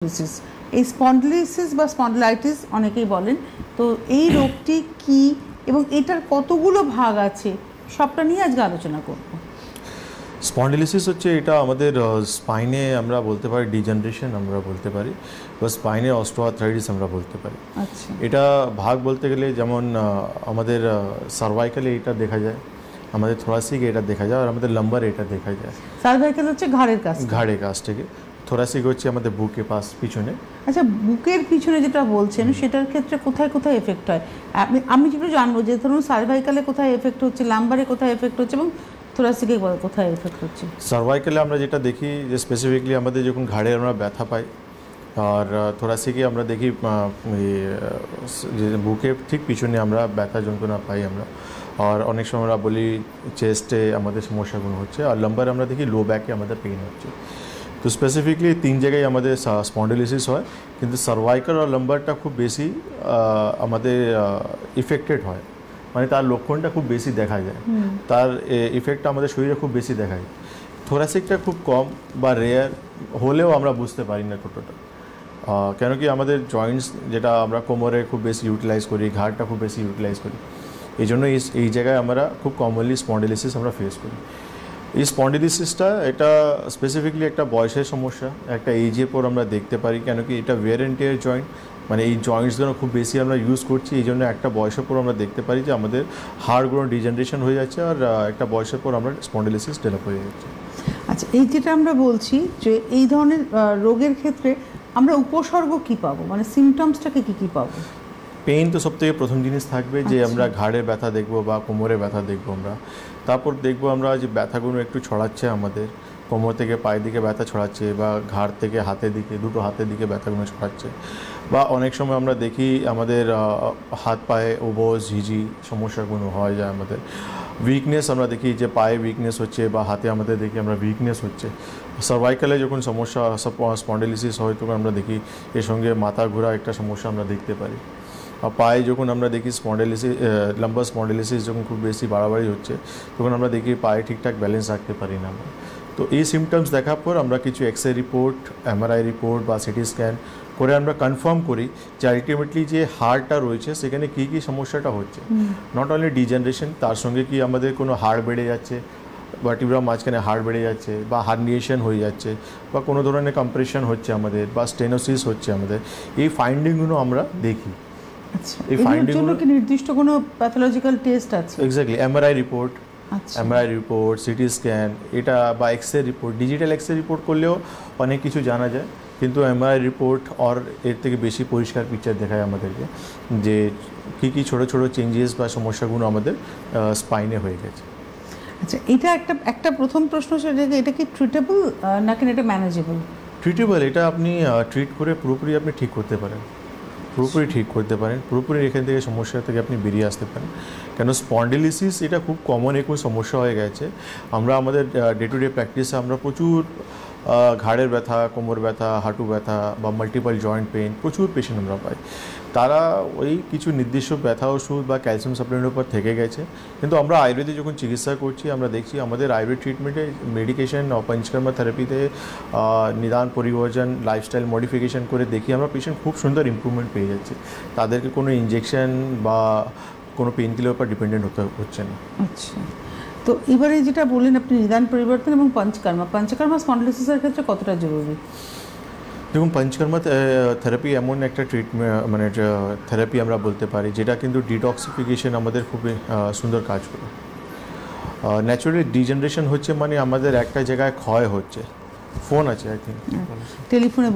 স্পন্ডিলোলিসিস, এই স্পন্ডিলোলিসিস বা স্পন্ডিলাইটিস অনেকেই বলেন। তো এই রোগটি কি এবং এটার কতগুলো ভাগ আছে সবটা নিয়ে আজকে আলোচনা করব। স্পন্ডিলোলিসিস হচ্ছে এটা আমাদের স্পাইনে আমরা বলতে পারি ডিজেনারেশন আমরা বলতে পারি বা স্পাইনে অস্টিওআর্থ্রাইটিস আমরা বলতে পারি। আচ্ছা, এটা ভাগ বলতে গেলে যেমন আমাদের সার্ভাইকালে এটা দেখা যায়, আমাদের থোরাসিকে এটা দেখা যায়, আর আমাদের লাম্বারে এটা দেখা যায়। সার্ভাইকাল হচ্ছে ঘাড়ের কাছ, ঘাড়ের কাছ থেকে। থোরাসিক হচ্ছে আমাদের বুকে পাশ পিছনে। আচ্ছা, বুকের পিছনে যেটা বলছেন সেটার ক্ষেত্রে কোথায় কোথায় এফেক্ট হয়? আমি যেটা জানবো যে ধরুন সার্ভাইকালে কোথায় এফেক্ট হচ্ছে, লাম্বারে কোথায় এফেক্ট হচ্ছে এবং থোরাসিকে কোথায় এফেক্ট হচ্ছে? সার্ভাইকালে আমরা যেটা দেখি যে স্পেসিফিকলি আমাদের যখন ঘাড়ে আমরা ব্যথা পাই, আর থোরাসিকে আমরা দেখি যে বুকে ঠিক পিছনে আমরা ব্যথা যন্ত্রণা পাই আমরা, আর অনেক সময় আমরা বলি চেস্টে আমাদের সমস্যাগুলো হচ্ছে, আর লাম্বারে আমরা দেখি লো ব্যাকে আমাদের পেইন হচ্ছে। তো স্পেসিফিকলি 3 জায়গায় আমাদের স্পন্ডিলোলিসিস হয়, কিন্তু সার্ভাইকাল আর লাম্বারটা খুব বেশি আমাদের ইফেক্টেড হয়, মানে তার লক্ষণটা খুব বেশি দেখা যায়, তার ইফেক্টটা আমাদের শরীরে খুব বেশি দেখা যায়। থোরাসিকটা খুব কম বা রেয়ার হলেও আমরা বুঝতে পারি না কতটা, কেন কি আমাদের জয়েন্টস যেটা আমরা কোমরে খুব বেশি ইউটিলাইজ করি, ঘাড়টা খুব বেশি ইউটিলাইজ করি, এই জন্য এই জায়গায় আমরা খুব কমনলি স্পন্ডিলোলিসিস আমরা ফেস করি। এই স্পন্ডিলোলিসিসটা এটা স্পেসিফিকলি একটা বয়সের সমস্যা, একটা এজের পর আমরা দেখতে পারি, কেন কি এটা ওয়্যার অ্যান্ড টিয়ার জয়েন্ট, মানে এই জয়েন্টসগুলো খুব বেশি আমরা ইউজ করছি, এই জন্য একটা বয়সের পর আমরা দেখতে পারি যে আমাদের হাড়গুলো ডিজেনারেশন হয়ে যাচ্ছে, আর একটা বয়সের পর আমরা স্পন্ডিলোলিসিস ডেভেলপ হয়ে যাচ্ছে। আচ্ছা, এই যেটা আমরা বলছি যে এই ধরনের রোগের ক্ষেত্রে আমরা উপসর্গ কি পাবো, মানে সিমটমসটাকে কি পাবো? পেইন তো সবথেকে প্রথম জিনিস থাকবে, যে আমরা ঘাড়ে ব্যথা দেখব বা কোমরে ব্যথা দেখবো আমরা, তারপর দেখবো আমরা যে ব্যথাগুলো একটু ছড়াচ্ছে, আমাদের কোমর থেকে পায়ের দিকে ব্যথা ছড়াচ্ছে, বা ঘাড় থেকে হাতের দিকে, দুটো হাতের দিকে ব্যথাগুলো ছড়াচ্ছে, বা অনেক সময় আমরা দেখি আমাদের হাত পায়ে ওবস ঝিঝি সমস্যাগুলো হয়ে যায়, আমাদের উইকনেস আমরা দেখি যে পায়ে উইকনেস হচ্ছে, বা হাতে আমাদের দেখি আমরা উইকনেস হচ্ছে। সার্ভাইকালে যখন সমস্যা স্পন্ডিলোলিসিস হয় তখন আমরা দেখি এর সঙ্গে মাথা ঘোরা একটা সমস্যা আমরা দেখতে পারি। আর পায়ে যখন আমরা দেখি স্পন্ডিলোলিসিস, লাম্বার স্পন্ডিলোলিসিস যখন খুব বেশি বাড়াবাড়ি হচ্ছে, তখন আমরা দেখি পায়ে ঠিকঠাক ব্যালেন্স রাখতে পারি না আমরা। তো এই সিমটমস দেখার পর আমরা কিছু এক্সরে রিপোর্ট, এমআরআই রিপোর্ট বা সিটি স্ক্যান করে আমরা কনফার্ম করি যে আলটিমেটলি যে হাড়টা রয়েছে সেখানে কী কী সমস্যাটা হচ্ছে। নট অনলি ডিজেনারেশন, তার সঙ্গে কি আমাদের কোনো হাড় বেড়ে যাচ্ছে, ভার্টিব্রা মাঝখানে হাড় বেড়ে যাচ্ছে, বা হার্নিয়েশন হয়ে যাচ্ছে, বা কোনো ধরনের কম্প্রেশন হচ্ছে আমাদের, বা স্টেনোসিস হচ্ছে আমাদের, এই ফাইন্ডিংগুলো আমরা দেখি। আচ্ছা, এই ফাইন্ডিংগুলো কি নির্দিষ্ট কোনো প্যাথোলজিক্যাল টেস্ট আছে? Exactly, MRI report, MRI report, CT scan, এটা বা x-ray report, digital x-ray report করলেও অনেক কিছু জানা যায়, কিন্তু এমআরআই রিপোর্ট আর এর থেকে বেশি পরিষ্কার পিকচার দেখায় আমাদেরকে যে কী কী ছোটো ছোটো চেঞ্জেস বা সমস্যাগুলো আমাদের স্পাইনে হয়ে গেছে। আচ্ছা, এটা একটা প্রথম প্রশ্ন, সেটা এটা কি ট্রিটেবল নাকি এটা ম্যানেজেবল? ট্রিটেবল, এটা আপনি ট্রিট করে পুরোপুরি আপনি ঠিক করতে পারেন, পুরোপুরি ঠিক করতে পারেন, পুরোপুরি এখান থেকে সমস্যা থেকে আপনি বেরিয়ে আসতে পারেন। কেন স্পন্ডিলোলিসিস এটা খুব কমন একটু সমস্যা হয়ে গেছে। আমরা আমাদের ডে টু ডে প্র্যাকটিসে আমরা প্রচুর ঘাড়ের ব্যথা, কোমর ব্যথা, হাঁটু ব্যথা বা মাল্টিপল জয়েন্ট পেইন প্রচুর পেশেন্ট আমরা পাই। তারা ওই কিছু নির্দিষ্ট ব্যথা ওষুধ বা ক্যালসিয়াম সাপ্লিমেন্টের উপর থেকে গেছে, কিন্তু আমরা আয়ুর্বেদে যখন চিকিৎসা করছি আমরা দেখছি আমাদের আয়ুর্বেদ ট্রিটমেন্টে মেডিকেশন পঞ্চকর্মা থেরাপিতে নিদান পরিবর্তন লাইফস্টাইল মডিফিকেশন করে দেখি আমরা পেশেন্ট খুব সুন্দর ইম্প্রুভমেন্ট পেয়ে যাচ্ছে, তাদেরকে কোনো ইঞ্জেকশন বা কোনো পেন কিলার উপর ডিপেন্ডেন্ট হচ্ছে না। আচ্ছা, তো এবারে যেটা বললেন আপনি নিদান পরিবর্তন এবং পঞ্চকর্মা স্পন্ডিলোলিসিসের ক্ষেত্রে কতটা জরুরি? দেখুন, পঞ্চকর্মা থেরাপি এমন একটা ট্রিটমেন্ট, মানে থেরাপি আমরা বলতে পারি যেটা কিন্তু ডিটক্সিফিকেশন আমাদের খুবই সুন্দর কাজ করে। ন্যাচুরালি ডিজেনারেশন হচ্ছে মানে আমাদের একটা জায়গায় ক্ষয় হচ্ছে। ফোন আছে আই থিঙ্ক, টেলিফোনে